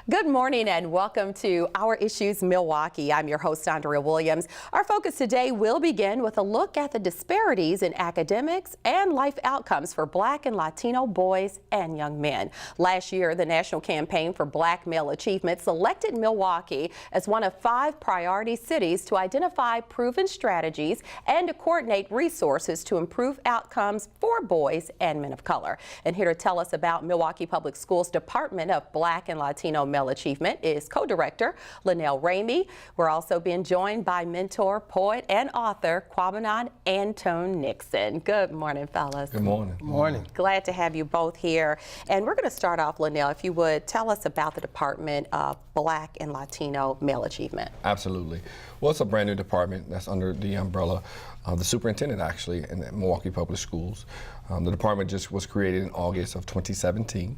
Good morning and welcome to Our Issues Milwaukee. I'm your host, Andrea Williams. Our focus today will begin with a look at the disparities in academics and life outcomes for Black and Latino boys and young men. Last year, the National Campaign for Black Male Achievement selected Milwaukee as one of 5 priority cities to identify proven strategies and to coordinate resources to improve outcomes for boys and men of color. And here to tell us about Milwaukee Public Schools Department of Black and Latino Male Achievement is co-director Lanelle Ramey. We're also being joined by mentor, poet, and author Kwabena Antoine Nixon. Good morning, fellas. Good morning. Good morning. Glad to have you both here. And we're going to start off, Lanelle, if you would tell us about the Department of Black and Latino Male Achievement. Absolutely. Well, it's a brand new department that's under the umbrella of the superintendent, actually, in the Milwaukee Public Schools. The department just was created in August of 2017.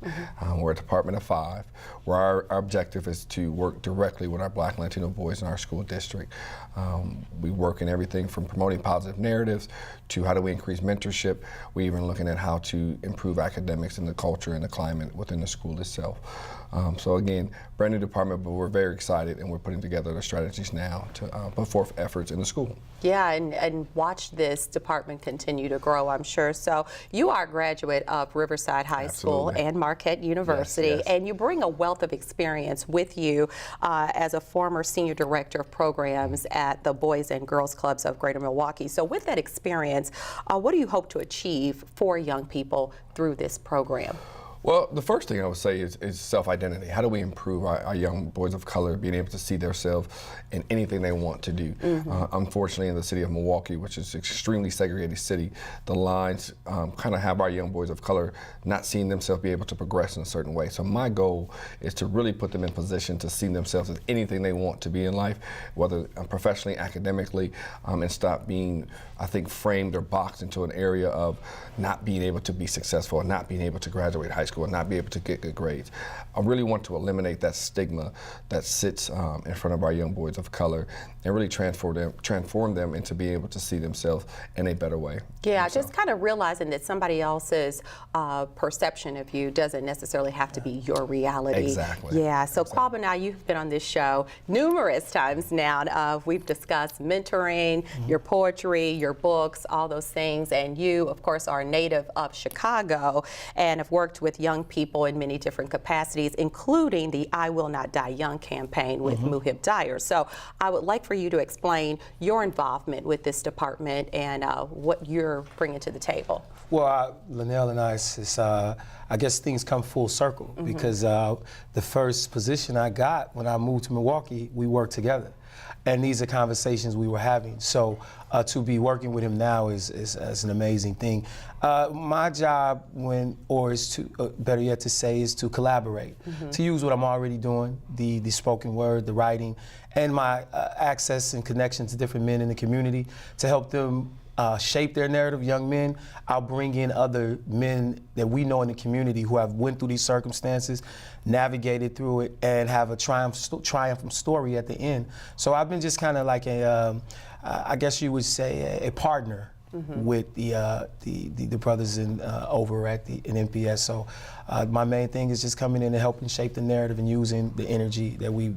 We're a department of 5, where our objective is to work directly with our Black and Latino boys in our school district. We work in everything from promoting positive narratives to how do we increase mentorship. We're even looking at how to improve academics and the culture and the climate within the school itself. So again, brand new department, but we're very excited and we're putting together the strategies now to put forth efforts in the school. Yeah, and watch this department continue to grow, I'm sure. So you are a graduate of Riverside High School and Marquette University, yes. And you bring a wealth of experience with you as a former senior director of programs at the Boys and Girls Clubs of Greater Milwaukee. So with that experience, what do you hope to achieve for young people through this program? Well, the first thing I would say is self-identity. How do we improve our young boys of color being able to see themselves in anything they want to do? Unfortunately, in the city of Milwaukee, which is an extremely segregated city, the lines kind of have our young boys of color not seeing themselves be able to progress in a certain way. So my goal is to really put them in position to see themselves as anything they want to be in life, whether professionally, academically, and stop being, I think, framed or boxed into an area of not being able to be successful and not being able to graduate high school and not be able to get good grades. I really want to eliminate that stigma that sits in front of our young boys of color and really transform them into being able to see themselves in a better way. Yeah, just kind of realizing that somebody else's perception of you doesn't necessarily have to be your reality. Exactly. Yeah, so Kwabena, you've been on this show numerous times now. We've discussed mentoring, your poetry, your books, all those things, and you, of course, are a native of Chicago and have worked with young people in many different capacities, including the I Will Not Die Young campaign with Muhib Dyer. So I would like for you to explain your involvement with this department and what you're bringing to the table. Well, Lanelle and I guess things come full circle because the first position I got when I moved to Milwaukee, we worked together. And these are conversations we were having. So to be working with him now is an amazing thing. My job is to, better yet to say, is to collaborate, to use what I'm already doing, the spoken word, the writing, and my access and connection to different men in the community to help them shape their narrative, young men. I'll bring in other men that we know in the community who have went through these circumstances, navigated through it, and have a triumphant story at the end. So I've been just kind of like I guess you would say, a partner with the brothers over at in MPS. So my main thing is just coming in and helping shape the narrative and using the energy that we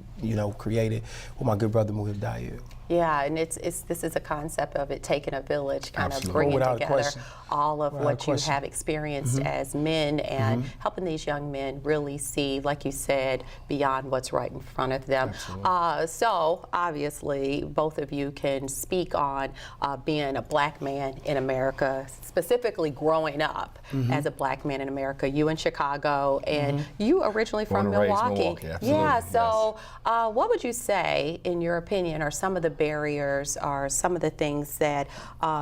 created with my good brother Muhib Dyer. Yeah, and this is a concept of it taking a village, kind of bringing Without together all of what you have experienced as men and helping these young men really see, like you said, beyond what's right in front of them. So obviously, both of you can speak on being a Black man in America, specifically growing up as a Black man in America. You in Chicago, and you originally from Milwaukee. Yeah, so what would you say, in your opinion, are some of the barriers or some of the things that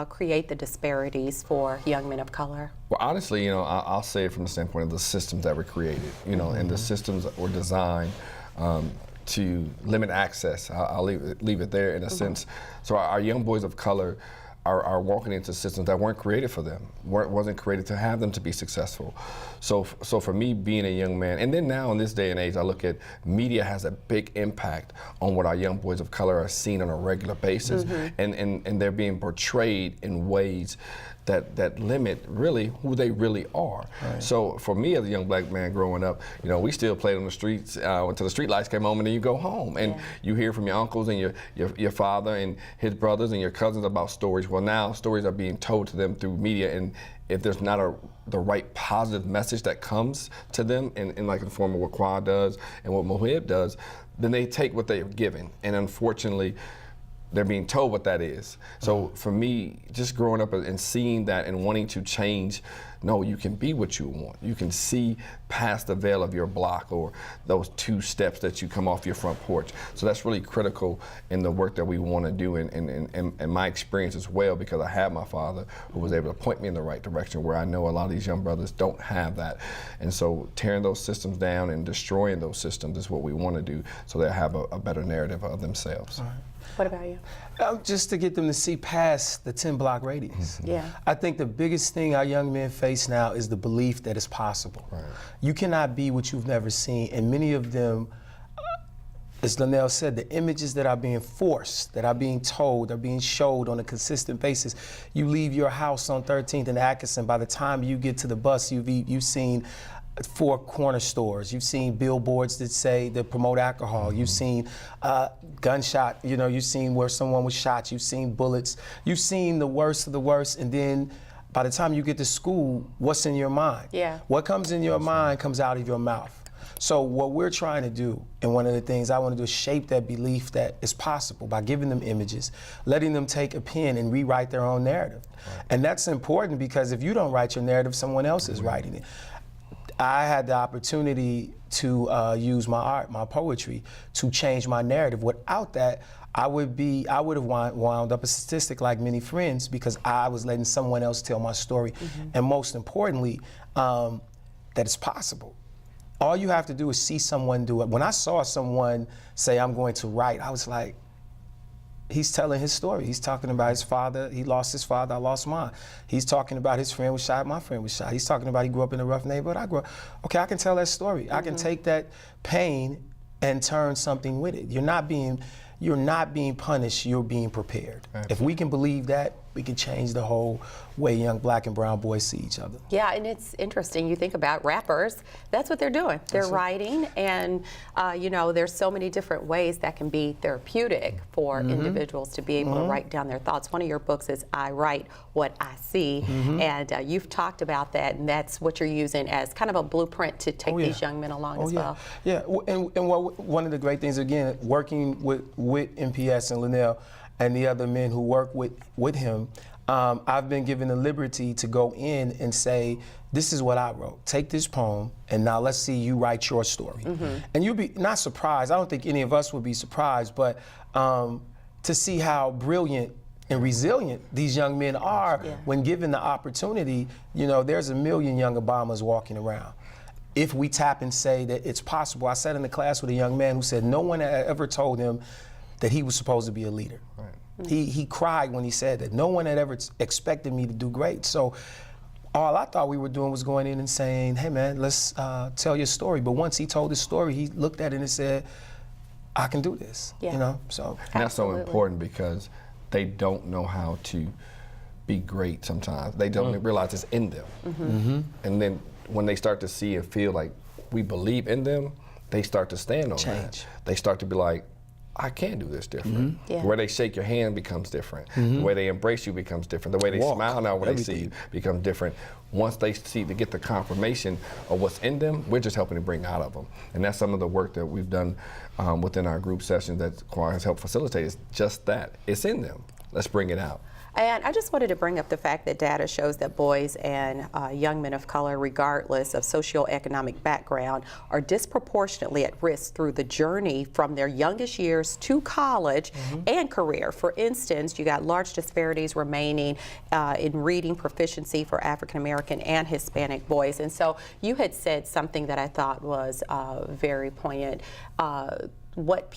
create the disparities for young men of color? Well, honestly, I'll say it from the standpoint of the systems that were created, and the systems that were designed to limit access. I'll leave it there in a sense. So our young boys of color are walking into systems that weren't created for them, wasn't created to have them to be successful. So for me, being a young man, and then now in this day and age, I look at media has a big impact on what our young boys of color are seen on a regular basis, and they're being portrayed in ways that limit really who they really are. Right. So for me as a young black man growing up, you know, we still played on the streets until the street lights came on, and then you go home. And you hear from your uncles and your father and his brothers and your cousins about stories. Well, now stories are being told to them through media, and if there's not the right positive message that comes to them in like the form of what Kwa does and what Mohib does, then they take what they are given. And unfortunately, they're being told what that is. So for me, just growing up and seeing that and wanting to change, no, you can be what you want. You can see past the veil of your block or those 2 steps that you come off your front porch. So that's really critical in the work that we want to do and my experience as well, because I had my father who was able to point me in the right direction, where I know a lot of these young brothers don't have that. And so tearing those systems down and destroying those systems is what we want to do, so they have a better narrative of themselves. What about you? Just to get them to see past the 10-block radius. Yeah. I think the biggest thing our young men face now is the belief that it's possible. Right. You cannot be what you've never seen, and many of them, as Lanelle said, the images that are being forced, that are being told, are being showed on a consistent basis. You leave your house on 13th and Atkinson, by the time you get to the bus, you've seen 4 corner stores. You've seen billboards that promote alcohol. You've seen gunshot. You know, you've seen where someone was shot. You've seen bullets. You've seen the worst of the worst. And then by the time you get to school, what's in your mind? Yeah. What comes in your mind comes out of your mouth. So what we're trying to do, and one of the things I want to do, is shape that belief that it's possible by giving them images, letting them take a pen and rewrite their own narrative. Right. And that's important, because if you don't write your narrative, someone else is writing it. I had the opportunity to use my art, my poetry, to change my narrative. Without that, I would have wound up a statistic like many friends, because I was letting someone else tell my story. And most importantly, that it's possible. All you have to do is see someone do it. When I saw someone say, I'm going to write, I was like, he's telling his story. He's talking about his father. He lost his father. I lost mine. He's talking about his friend was shot. My friend was shot. He's talking about he grew up in a rough neighborhood. I grew up. Okay, I can tell that story. I can take that pain and turn something with it. You're not being punished. You're being prepared. Absolutely. If we can believe that, we can change the whole way young black and brown boys see each other. Yeah, and it's interesting. You think about rappers, that's what they're doing. They're writing, and you know, there's so many different ways that can be therapeutic for individuals to be able to write down their thoughts. One of your books is I Write What I See, and you've talked about that, and that's what you're using as kind of a blueprint to take these young men along as well. Yeah, and one of the great things, again, working with MPS and Lanelle and the other men who work with him, I've been given the liberty to go in and say, this is what I wrote. Take this poem, and now let's see you write your story. And you'll be not surprised, I don't think any of us would be surprised, but to see how brilliant and resilient these young men are when given the opportunity. You know, there's a million young Obamas walking around. If we tap and say that it's possible. I sat in the class with a young man who said no one had ever told him that he was supposed to be a leader. Right. He cried when he said that. No one had ever expected me to do great. So all I thought we were doing was going in and saying, hey man, let's tell your story. But once he told his story, he looked at it and said, I can do this, you know? So. And that's so important, because they don't know how to be great sometimes. They don't realize it's in them. And then when they start to see and feel like we believe in them, they start to stand on that. They start to be like, I can do this different. The way they shake your hand becomes different. The way they embrace you becomes different. The way they smile now when they see you becomes different. Once they see to get the confirmation of what's in them, we're just helping to bring out of them. And that's some of the work that we've done within our group sessions that Kwabena has helped facilitate, is just that. It's in them. Let's bring it out. And I just wanted to bring up the fact that data shows that boys and young men of color, regardless of socioeconomic background, are disproportionately at risk through the journey from their youngest years to college and career. For instance, you got large disparities remaining in reading proficiency for African American and Hispanic boys. And so you had said something that I thought was very poignant. What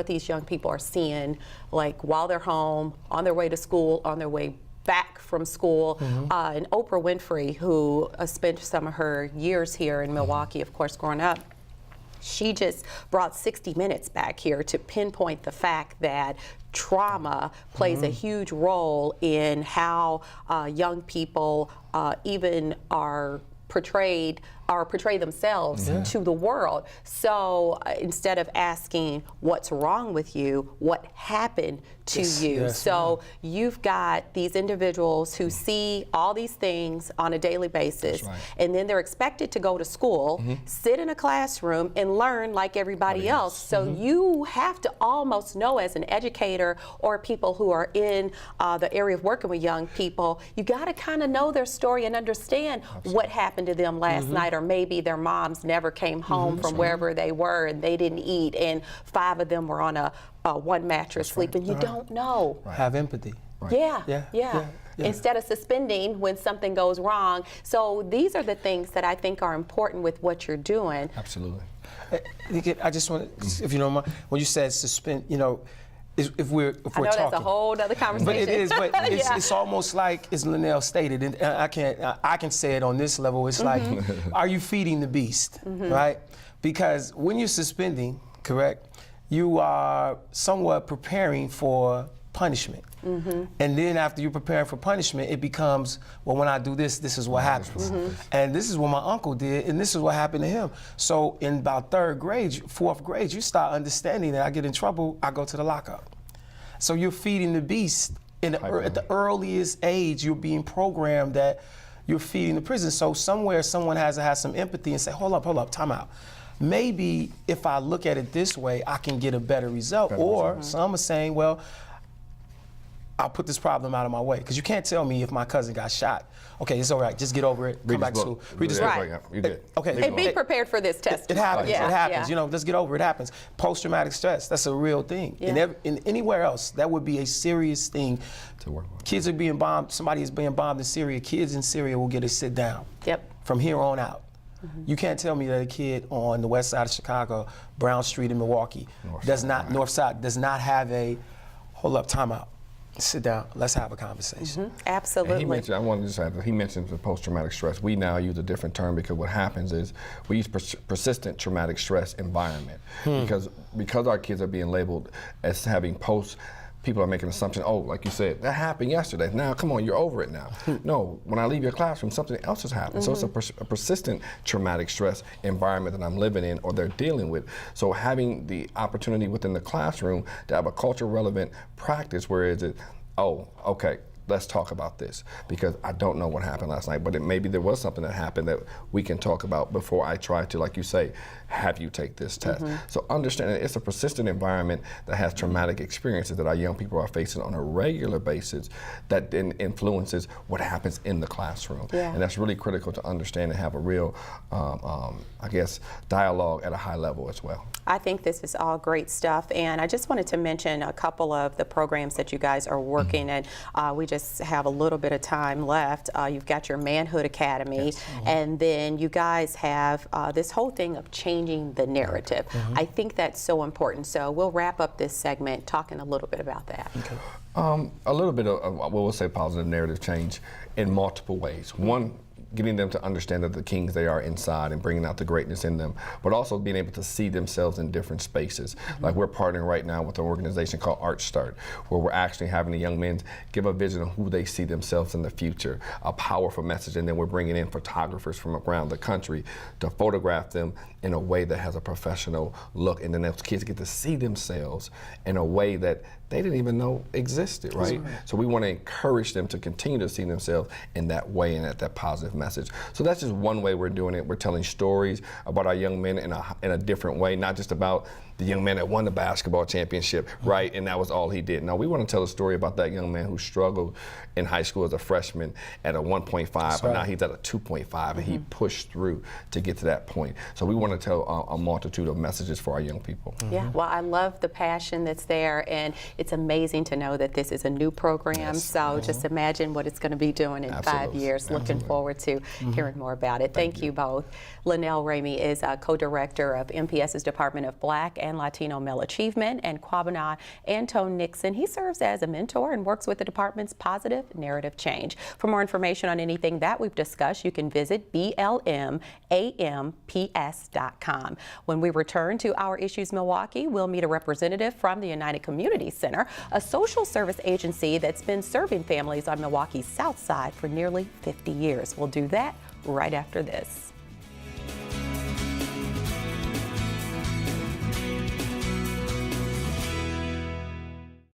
these young people are seeing, like while they're home, on their way to school, on their way back from school. And Oprah Winfrey, who spent some of her years here in Milwaukee, of course, growing up, She just brought 60 Minutes back here to pinpoint the fact that trauma plays a huge role in how young people even are portray themselves to the world. So instead of asking what's wrong with you, what happened to you? Yes, so you've got these individuals who see all these things on a daily basis, and then they're expected to go to school, sit in a classroom, and learn like everybody else. So you have to almost know, as an educator or people who are in the area of working with young people, you got to kind of know their story and understand what happened to them last night, or maybe their moms never came home from wherever they were and they didn't eat, and 5 of them were on a one mattress sleeping. You don't know. Have empathy. Yeah. Instead of suspending when something goes wrong. So these are the things that I think are important with what you're doing. Absolutely. I just want, if you don't mind, when you said suspend, you know, if we're I know talking, that's a whole other conversation. but it is. But it's almost like, as Lanelle stated, and I can say it on this level. It's like, are you feeding the beast, right? Because when you're suspending, correct, you are somewhat preparing for punishment. And then after you're preparing for punishment, it becomes, well, when I do this, this is what happens. And this is what my uncle did, and this is what happened to him. So in about 3rd grade, 4th grade, you start understanding that I get in trouble, I go to the lockup. So you're feeding the beast. At the earliest age, you're being programmed that you're feeding the prison. So somewhere, someone has to have some empathy and say, hold up, time out. Maybe if I look at it this way, I can get a better result. Or some are saying, well, I'll put this problem out of my way. Because you can't tell me if my cousin got shot. Okay, it's all right, just get over it, come back to school. Read this book. You did. Okay. And be prepared for this test. It happens, Yeah. it happens. You know, just get over it, happens. Post-traumatic stress, that's a real thing. In anywhere else, that would be a serious thing. To work with. Kids are being bombed, somebody is being bombed in Syria, kids in Syria will get a sit down. From here on out. You can't tell me that a kid on the west side of Chicago, Brown Street in Milwaukee, North Side, does not have a, hold up, time out. Sit down, let's have a conversation. Absolutely. And I wanted to just add that he mentioned the post-traumatic stress. We now use a different term because what happens is we use persistent traumatic stress environment because our kids are being labeled as having people are making assumptions, oh, like you said, that happened yesterday. Now, come on, you're over it now. No, when I leave your classroom, something else has happened. So it's a persistent traumatic stress environment that I'm living in or they're dealing with. So having the opportunity within the classroom to have a culture relevant practice where it's, oh, okay, let's talk about this because I don't know what happened last night, but maybe there was something that happened that we can talk about before I try to, like you say, have you take this test. So understand that it's a persistent environment that has traumatic experiences that our young people are facing on a regular basis that then influences what happens in the classroom. And that's really critical to understand and have a real, I guess, dialogue at a high level as well. I think this is all great stuff, and I just wanted to mention a couple of the programs that you guys are working in. We just have a little bit of time left. You've got your Manhood Academy, and then you guys have this whole thing of changing the narrative. I think that's so important. So we'll wrap up this segment talking a little bit about that. A little bit of what we'll say positive narrative change in multiple ways. One, getting them to understand that the kings they are inside and bringing out the greatness in them, but also being able to see themselves in different spaces. Like we're partnering right now with an organization called Arch Start, where we're actually having the young men give a vision of who they see themselves in the future, a powerful message, and then we're bringing in photographers from around the country to photograph them in a way that has a professional look, and then those kids get to see themselves in a way that they didn't even know existed, right? So we want to encourage them to continue to see themselves in that way and at that positive message. So that's just one way we're doing it. We're telling stories about our young men in a different way, not just about the young man that won the basketball championship, right? And that was all he did. No, we want to tell a story about that young man who struggled in high school as a freshman at a 1.5, but now he's at a 2.5, and he pushed through to get to that point. So we want to tell a multitude of messages for our young people. Yeah, well, I love the passion that's there, and it's amazing to know that this is a new program. So just imagine what it's going to be doing in 5 years. Looking forward to hearing more about it. Thank you both. Lanelle Ramey is a co-director of MPS's Department of Black and Latino Male Achievement, and Kwabena Antoine Nixon. He serves as a mentor and works with the department's positive narrative change. For more information on anything that we've discussed, you can visit blmamps.com. MilwaukeeIssues.com. When we return to Our Issues Milwaukee, we'll meet a representative from the United Community Center, a social service agency that's been serving families on Milwaukee's South Side for nearly 50 years. We'll do that right after this.